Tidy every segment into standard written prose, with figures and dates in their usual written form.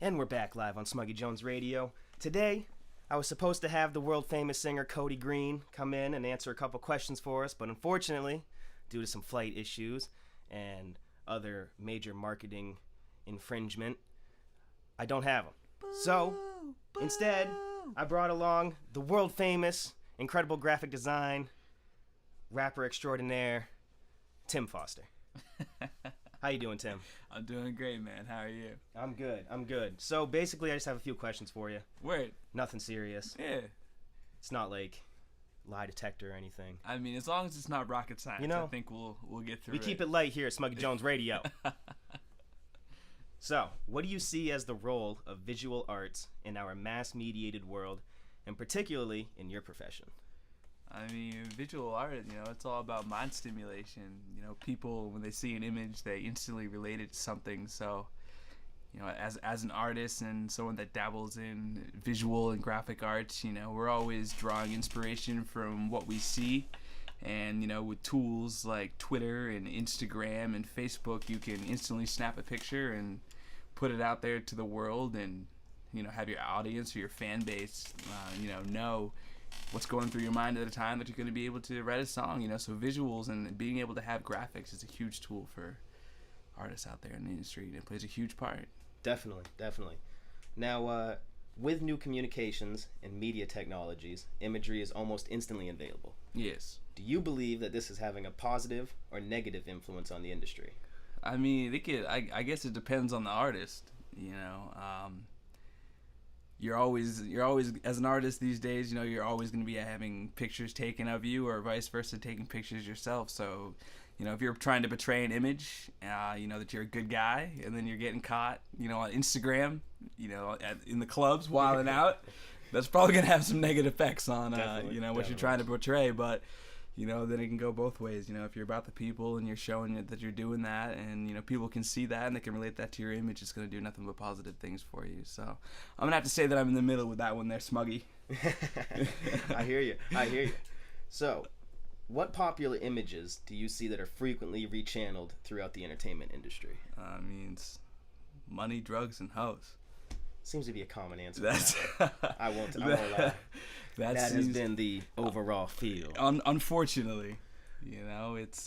And we're back live on Smuggy Jones Radio. Today, I was supposed to have the world-famous singer Cody Green come in and answer a couple questions for us, but unfortunately, due to some flight issues and other major marketing infringement, I don't have him. So, instead, I brought along the world-famous, incredible graphic design, rapper extraordinaire, Tim Foster. How you doing, Tim? I'm doing great, man. How are you? I'm good. So basically, I just have a few questions for you. Word. Nothing serious. Yeah. It's not like lie detector or anything. I mean, as long as it's not rocket science, I think we'll get through it. We keep it light here at Smuggy Jones Radio. So, what do you see as the role of visual arts in our mass-mediated world, and particularly in your profession? I mean, visual art, it's all about mind stimulation. People, when they see an image, they instantly relate it to something. So, as an artist and someone that dabbles in visual and graphic arts, we're always drawing inspiration from what we see. And, with tools like Twitter and Instagram and Facebook, you can instantly snap a picture and put it out there to the world and, have your audience or your fan base, know what's going through your mind at a time that you're going to be able to write a song, so visuals and being able to have graphics is a huge tool for artists out there in the industry, and it plays a huge part. Definitely. Now, with new communications and media technologies, imagery is almost instantly available. Yes. Do you believe that this is having a positive or negative influence on the industry? I mean, I guess it depends on the artist, You're always as an artist these days, you're always going to be having pictures taken of you, or vice versa, taking pictures yourself. So, if you're trying to portray an image, that you're a good guy, and then you're getting caught, on Instagram, in the clubs wilding out, that's probably going to have some negative effects on, what you're trying to portray. But, then it can go both ways. If you're about the people and you're showing it that you're doing that, and, people can see that and they can relate that to your image, it's going to do nothing but positive things for you. So I'm going to have to say that I'm in the middle with that one there, Smuggy. I hear you. So, what popular images do you see that are frequently rechanneled throughout the entertainment industry? It's money, drugs, and hoes. Seems to be a common answer. I won't lie. That has been the overall feel. Unfortunately,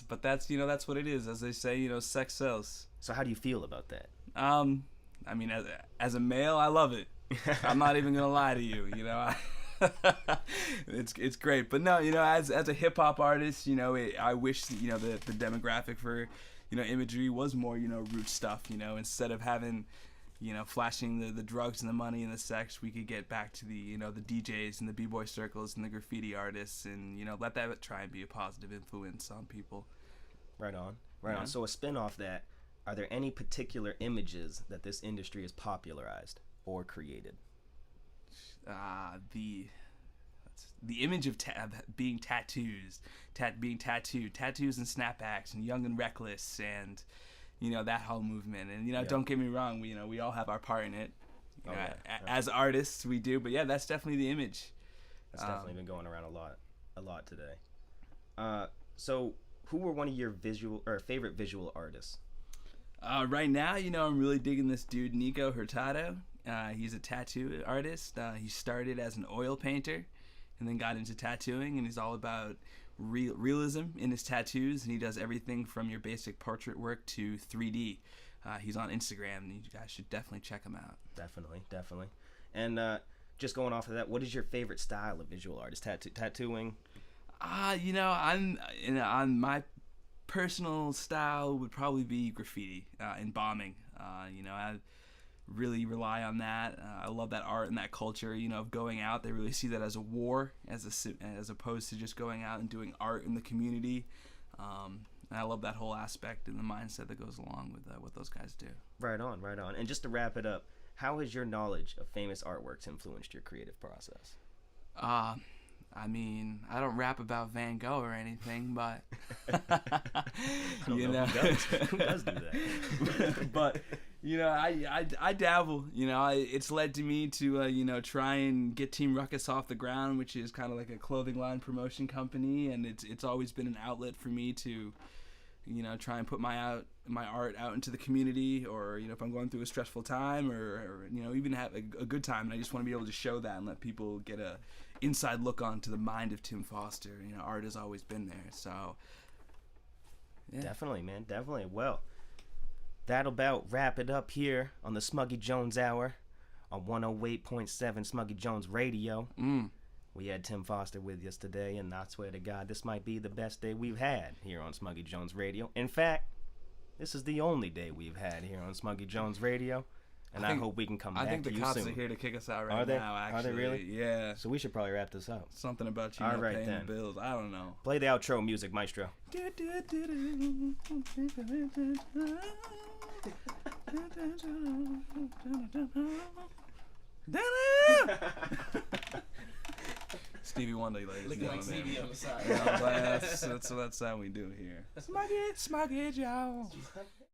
but that's what it is. As they say, sex sells. So how do you feel about that? As a male, I love it. I'm not even gonna lie to you. It's great. But no, as a hip hop artist, I wish the demographic for imagery was more root stuff. Instead of having flashing the drugs and the money and the sex, we could get back to the DJs and the b-boy circles and the graffiti artists, and let that try and be a positive influence on people. Right on. So a spin off that, are there any particular images that this industry has popularized or created? The image of being tattoos and snapbacks and young and reckless, and that whole movement. And don't get me wrong, we all have our part in it. As artists, we do. But yeah, that's definitely the image. That's definitely been going around a lot today. So who were one of your favorite visual artists? Right now, I'm really digging this dude Nico Hurtado. He's a tattoo artist. He started as an oil painter and then got into tattooing, and he's all about realism in his tattoos, and he does everything from your basic portrait work to 3D. He's on Instagram, and you guys should definitely check him out. Definitely. And just going off of that, what is your favorite style of visual artist? Tattooing? On my personal style would probably be graffiti and bombing. I really rely on that. I love that art and that culture, of going out. They really see that as a war, as opposed to just going out and doing art in the community. And I love that whole aspect and the mindset that goes along with what those guys do. Right on. And just to wrap it up, how has your knowledge of famous artworks influenced your creative process? I don't rap about Van Gogh or anything, but Who does do that? But I dabble. It's led to me to try and get Team Ruckus off the ground, which is kind of like a clothing line promotion company, and it's always been an outlet for me to try and put my my art out into the community, or if I'm going through a stressful time, or even have a good time, and I just want to be able to show that and let people get a inside look onto the mind of Tim Foster. Art has always been there, so yeah. Definitely, man, definitely. Well, that'll about wrap it up here on the Smuggy Jones Hour on 108.7 Smuggy Jones Radio. We had Tim Foster with us today, and I swear to God, this might be the best day we've had here on Smuggy Jones Radio. In fact, this is the only day we've had here on Smuggy Jones Radio, and I hope we can come back to you soon. I think the cops are here to kick us out now, actually. Are they really? Yeah. So we should probably wrap this up. Something about you not paying the bills. I don't know. Play the outro music, maestro. Stevie Wonder, ladies and gentlemen. Stevie on the side. That's how we do here. Smuggy Jones.